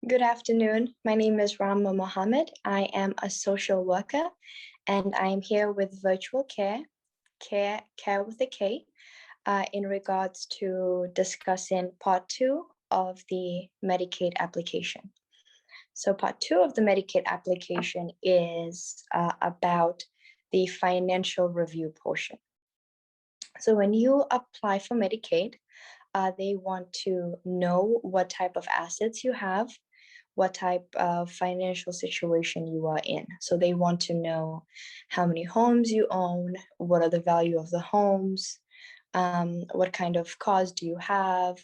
Good afternoon. My name is Rahma Mohamed. I am a social worker and I am here with virtual care with a K, in regards to discussing part two of the Medicaid application. So part two of the Medicaid application is about the financial review portion. So when you apply for Medicaid, they want to know what type of assets you have, what type of financial situation you are in. So they want to know how many homes you own, what are the value of the homes, what kind of cars do you have.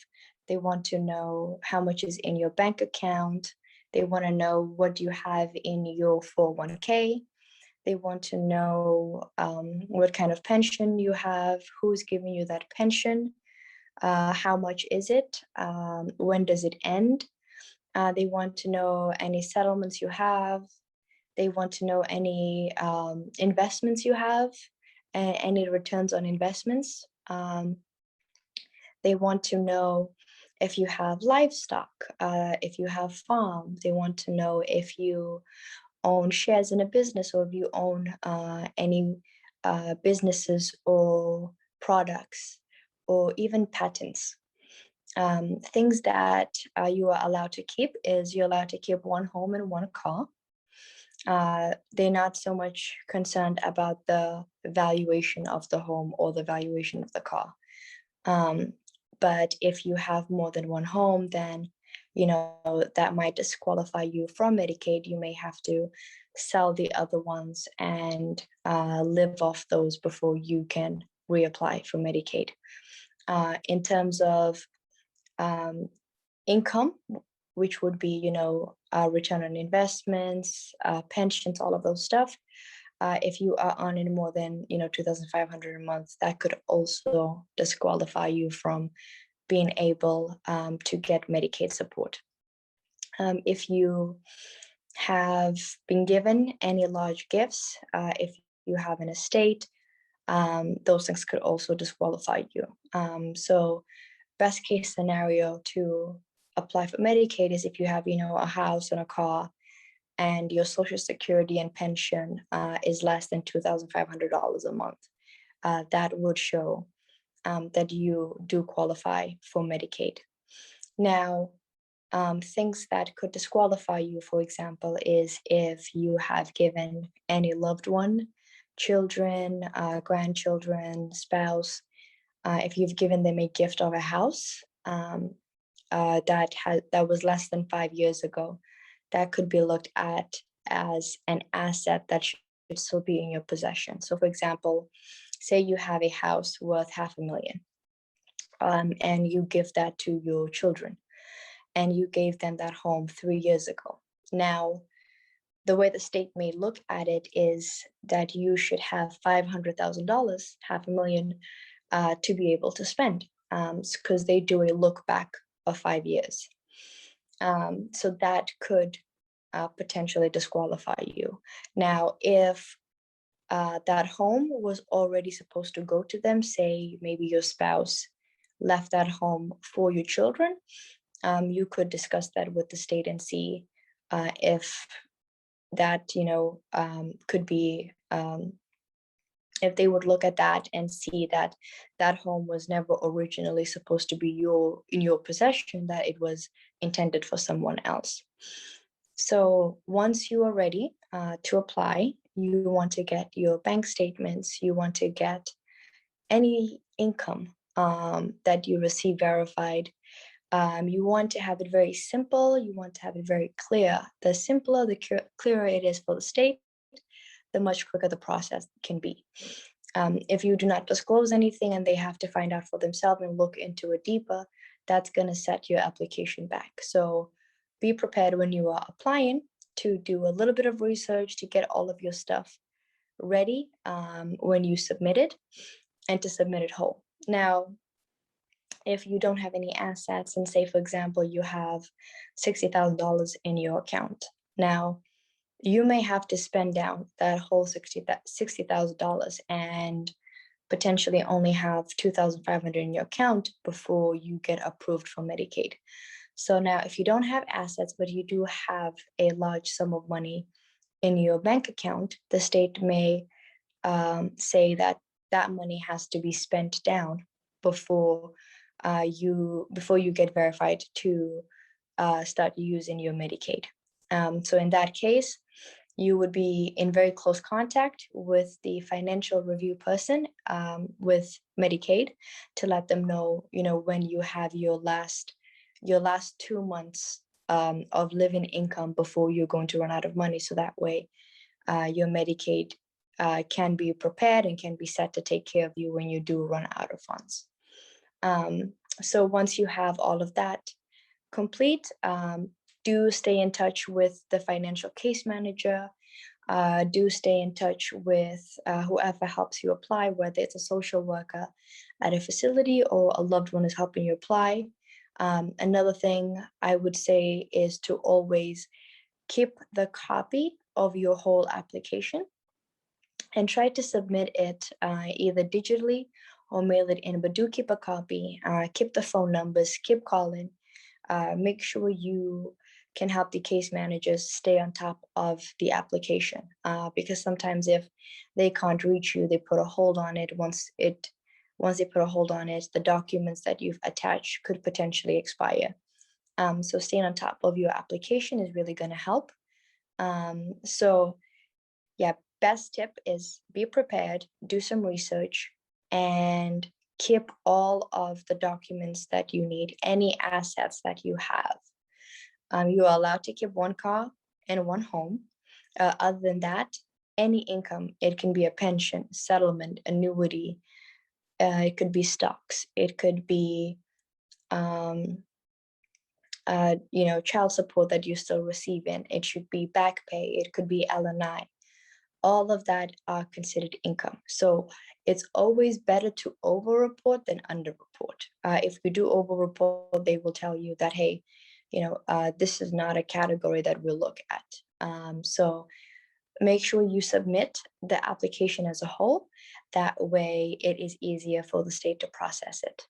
They want to know how much is in your bank account. They want to know what you have in your 401k. They want to know what kind of pension you have, who's giving you that pension, how much is it, when does it end. They want to know any settlements you have. They want to know any investments you have, any returns on investments. They want to know if you have livestock, if you have farm. They want to know if you own shares in a business or if you own any businesses or products or even patents. Things that you are allowed to keep is you're allowed to keep one home and one car. They're not so much concerned about the valuation of the home or the valuation of the car. But if you have more than one home, then that might disqualify you from Medicaid. You may have to sell the other ones and live off those before you can reapply for Medicaid. In terms of income, which would be, return on investments, pensions, all of those stuff. If you are earning more than, $2,500 a month, that could also disqualify you from being able to get Medicaid support. If you have been given any large gifts, if you have an estate, those things could also disqualify you. So best case scenario to apply for Medicaid is if you have, a house and a car and your Social Security and pension is less than $2,500 a month. That would show that you do qualify for Medicaid. Now, things that could disqualify you, for example, is if you have given any loved one, children, grandchildren, spouse, if you've given them a gift of a house that was less than 5 years ago, that could be looked at as an asset that should still be in your possession. So for example, say you have a house worth $500,000 and you give that to your children and you gave them that home 3 years ago. Now, the way the state may look at it is that you should have $500,000, $500,000, to be able to spend, because they do a look back of 5 years. So that could potentially disqualify you. Now, if that home was already supposed to go to them, say maybe your spouse left that home for your children, you could discuss that with the state and see if that, could be, if they would look at that and see that that home was never originally supposed to be in your possession, that it was intended for someone else. So once you are ready to apply, you want to get your bank statements, you want to get any income that you receive verified. You want to have it very simple, you want to have it very clear. The simpler, the clearer it is for the state, the much quicker the process can be. If you do not disclose anything and they have to find out for themselves and look into it deeper, that's going to set your application back. So be prepared when you are applying to do a little bit of research to get all of your stuff ready when you submit it, and to submit it whole. Now, if you don't have any assets, and say, for example, you have $60,000 in your account, now you may have to spend down that whole $60,000 and potentially only have $2,500 in your account before you get approved for Medicaid. So now if you don't have assets, but you do have a large sum of money in your bank account, the state may say that that money has to be spent down before you get verified to start using your Medicaid. So in that case, you would be in very close contact with the financial review person with Medicaid to let them know, when you have your last 2 months of living income before you're going to run out of money. So that way, your Medicaid can be prepared and can be set to take care of you when you do run out of funds. So once you have all of that complete, do stay in touch with the financial case manager. Do stay in touch with whoever helps you apply, whether it's a social worker at a facility or a loved one is helping you apply. Another thing I would say is to always keep the copy of your whole application and try to submit it either digitally or mail it in, but do keep a copy, keep the phone numbers, keep calling, make sure you can help the case managers stay on top of the application, because sometimes if they can't reach you, they put a hold on it. Once they put a hold on it, the documents that you've attached could potentially expire. So staying on top of your application is really going to help. So yeah, best tip is be prepared, do some research, and keep all of the documents that you need, any assets that you have. You are allowed to keep one car and one home. Other than that, any income, it can be a pension, settlement, annuity, it could be stocks, it could be child support that you're still receiving, it should be back pay, it could be LNI. All of that are considered income. So it's always better to over-report than under-report. If you do over-report, they will tell you that, hey, this is not a category that we'll look at. So make sure you submit the application as a whole. That way it is easier for the state to process it.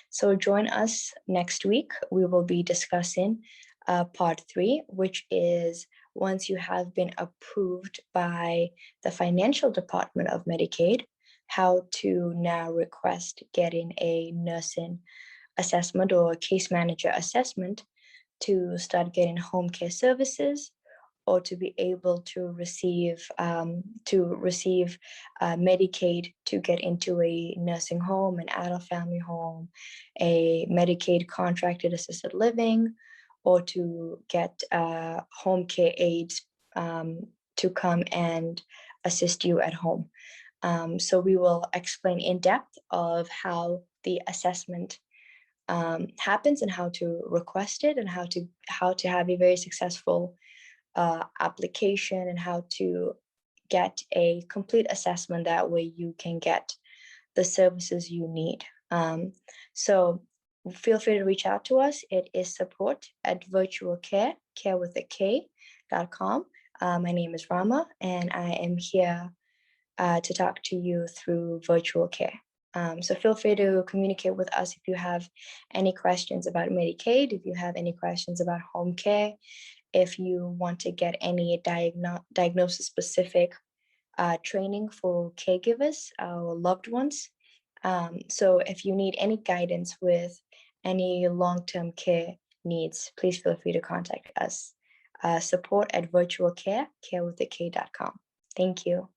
So join us next week. We will be discussing part 3, which is once you have been approved by the financial department of Medicaid, how to now request getting a nursing assessment or a case manager assessment to start getting home care services, or to be able to receive Medicaid to get into a nursing home, an adult family home, a Medicaid contracted assisted living, or to get home care aides to come and assist you at home. So we will explain in depth of how the assessment happens and how to request it, and how to have a very successful application, and how to get a complete assessment. That way you can get the services you need. So feel free to reach out to us. It is support@virtualcare.com. My name is Rahma, and I am here to talk to you through virtual care. So feel free to communicate with us if you have any questions about Medicaid, if you have any questions about home care, if you want to get any diagnosis-specific training for caregivers or loved ones. So if you need any guidance with any long-term care needs, please feel free to contact us. Support@virtualcare.com. Thank you.